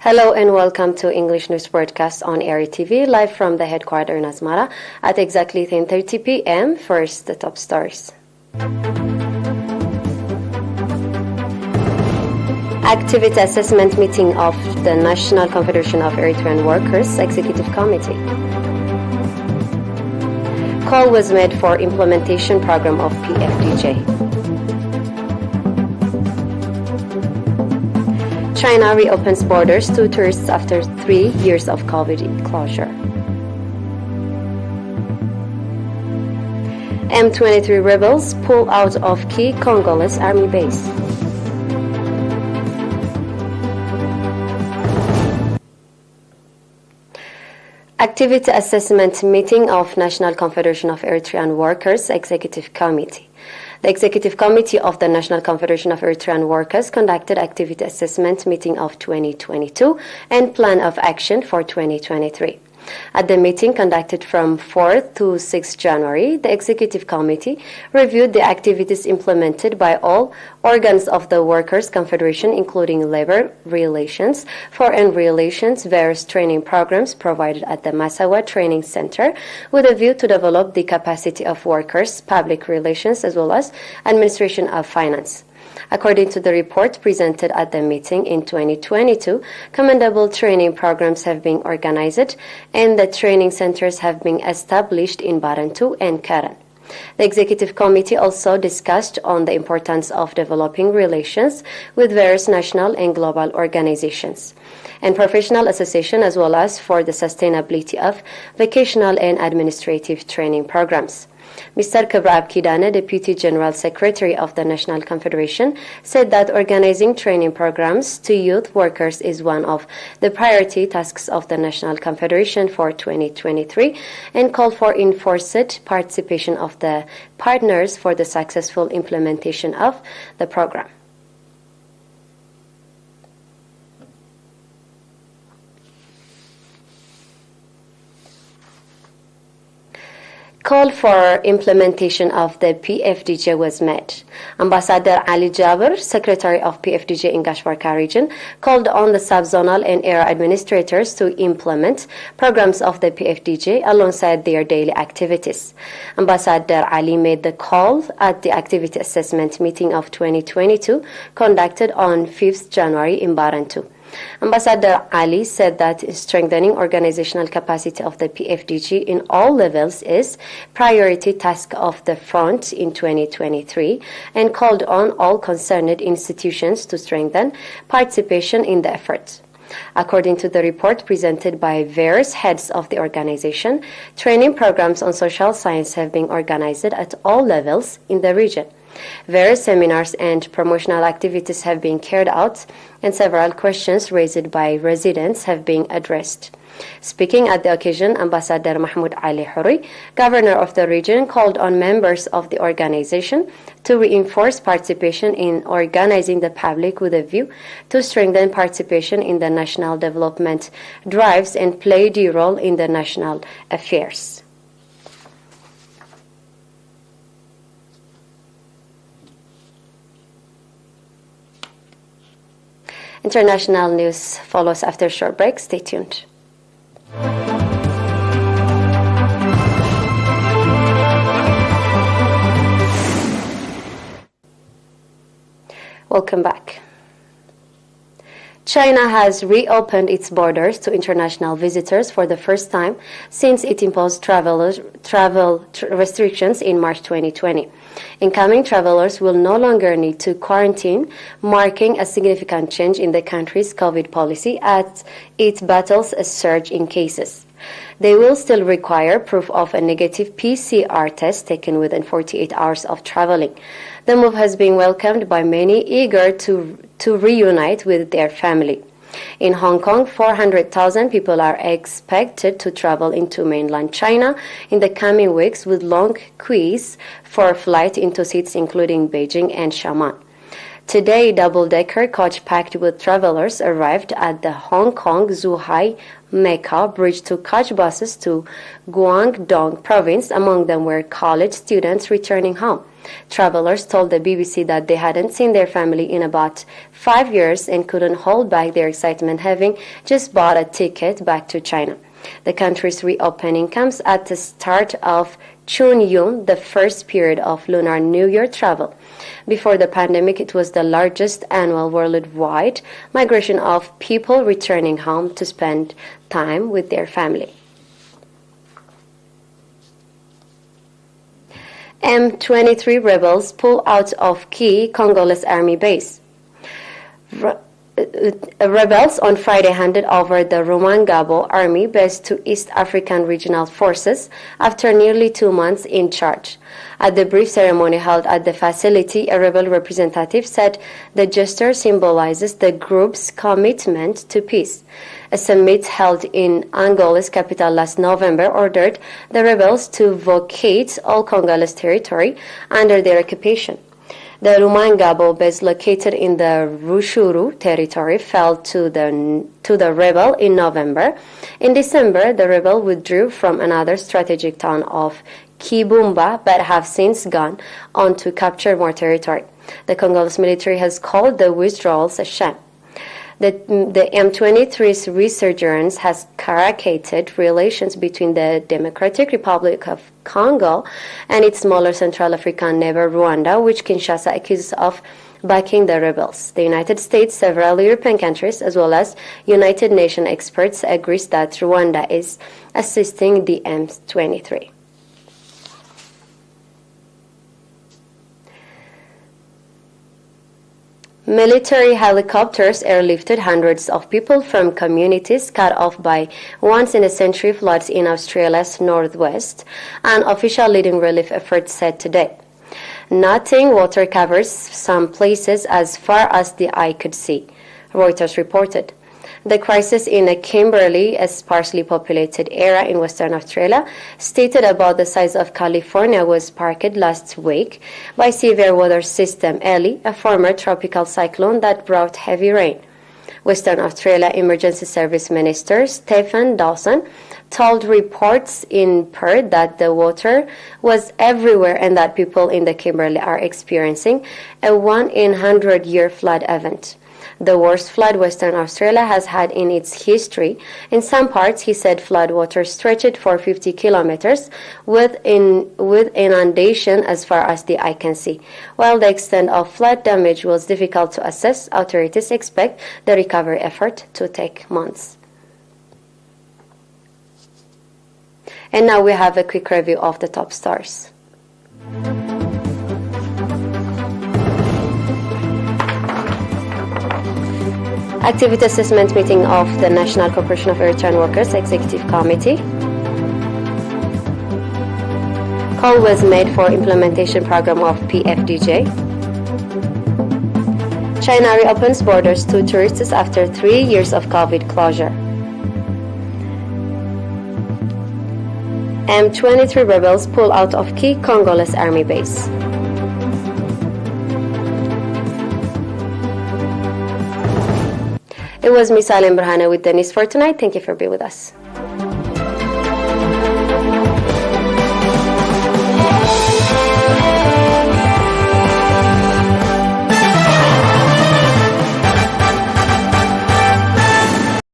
Hello and welcome to English News Broadcast on ERi-TV, live from the headquarters in Asmara at exactly 10:30 p.m. First, the top stories. Activity Assessment Meeting of the National Confederation of Eritrean Workers Executive Committee. Call was made for implementation program of PFDJ. China reopens borders to tourists after 3 years of COVID closure. M23 rebels pull out of key Congolese army base. Activity Assessment Meeting of National Confederation of Eritrean Workers Executive Committee. The Executive Committee of the National Confederation of Eritrean Workers conducted Activity Assessment Meeting of 2022 and Plan of Action for 2023. At the meeting conducted from 4th to 6th January, the Executive Committee reviewed the activities implemented by all organs of the Workers' Confederation, including labor relations, foreign relations, various training programs provided at the Massawa Training Center with a view to develop the capacity of workers, public relations, as well as administration of finance. According to the report presented at the meeting in 2022, commendable training programs have been organized and the training centers have been established in Barantu and Karen. The Executive Committee also discussed on the importance of developing relations with various national and global organizations and professional associations, as well as for the sustainability of vocational and administrative training programs. Mr. Kibrab Kidane, Deputy General Secretary of the National Confederation, said that organizing training programs to youth workers is one of the priority tasks of the National Confederation for 2023 and called for enforced participation of the partners for the successful implementation of the program. Call for implementation of the PFDJ was met. Ambassador Ali Jabir, Secretary of PFDJ in Gashwarka region, called on the subzonal and area administrators to implement programs of the PFDJ alongside their daily activities. Ambassador Ali made the call at the Activity Assessment Meeting of 2022 conducted on 5th January in Barantu. Ambassador Ali said that strengthening organizational capacity of the PFDJ in all levels is priority task of the front in 2023 and called on all concerned institutions to strengthen participation in the effort. According to the report presented by various heads of the organization, training programs on social science have been organized at all levels in the region. Various seminars and promotional activities have been carried out and several questions raised by residents have been addressed. Speaking at the occasion, Ambassador Mahmoud Ali Huri, Governor of the region, called on members of the organization to reinforce participation in organizing the public with a view to strengthen participation in the national development drives and play due role in the national affairs. International news follows after a short break. Stay tuned. Welcome back. China has reopened its borders to international visitors for the first time since it imposed travel restrictions in March 2020. Incoming travelers will no longer need to quarantine, marking a significant change in the country's COVID policy as it battles a surge in cases. They will still require proof of a negative PCR test taken within 48 hours of traveling. The move has been welcomed by many eager to reunite with their family. In Hong Kong, 400,000 people are expected to travel into mainland China in the coming weeks with long queues for flight into cities including Beijing and Xiamen. Today, double-decker coach packed with travelers arrived at the Hong Kong-Zhuhai Mecca bridge to catch buses to Guangdong province. Among them were college students returning home. Travelers told the BBC that they hadn't seen their family in about 5 years and couldn't hold back their excitement, having just bought a ticket back to China. The country's reopening comes at the start of Chunyun, the first period of Lunar New Year travel. Before the pandemic, it was the largest annual worldwide migration of people returning home to spend time with their family. M23 rebels pull out of key Congolese army base. Rebels on Friday handed over the Rumangabo army base to East African Regional Forces after nearly 2 months in charge. At the brief ceremony held at the facility, a rebel representative said the gesture symbolizes the group's commitment to peace. A summit held in Angola's capital last November ordered the rebels to vacate all Congolese territory under their occupation. The Rumangabo base located in the Rushuru territory fell to the rebel in November. In December, the rebel withdrew from another strategic town of Kibumba, but have since gone on to capture more territory. The Congolese military has called the withdrawals a sham. The M23's resurgence has caricatured relations between the Democratic Republic of Congo and its smaller Central African neighbor Rwanda, which Kinshasa accuses of backing the rebels. The United States, several European countries, as well as United Nations experts agree that Rwanda is assisting the M23. Military helicopters airlifted hundreds of people from communities cut off by once-in-a-century floods in Australia's northwest, an official leading relief effort said today. Nothing water covers some places as far as the eye could see, Reuters reported. The crisis in a Kimberley, a sparsely populated area in Western Australia, stated about the size of California, was sparked last week by severe weather system ERi, a former tropical cyclone that brought heavy rain. Western Australia Emergency Service Minister Stephen Dawson told reports in Perth that the water was everywhere and that people in the Kimberley are experiencing a 1-in-100-year flood event. The worst flood Western Australia has had in its history. In some parts, he said, floodwater stretched for 50 kilometers with inundation as far as the eye can see. While the extent of flood damage was difficult to assess, authorities expect the recovery effort to take months. And now we have a quick review of the top stars. Activity Assessment Meeting of the National Corporation of Eritrean Workers Executive Committee. Call was made for implementation program of PFDJ. China reopens borders to tourists after 3 years of COVID closure. M23 rebels pull out of key Congolese army base. It was Miss Alim Burhana with the news for tonight. Thank you for being with us.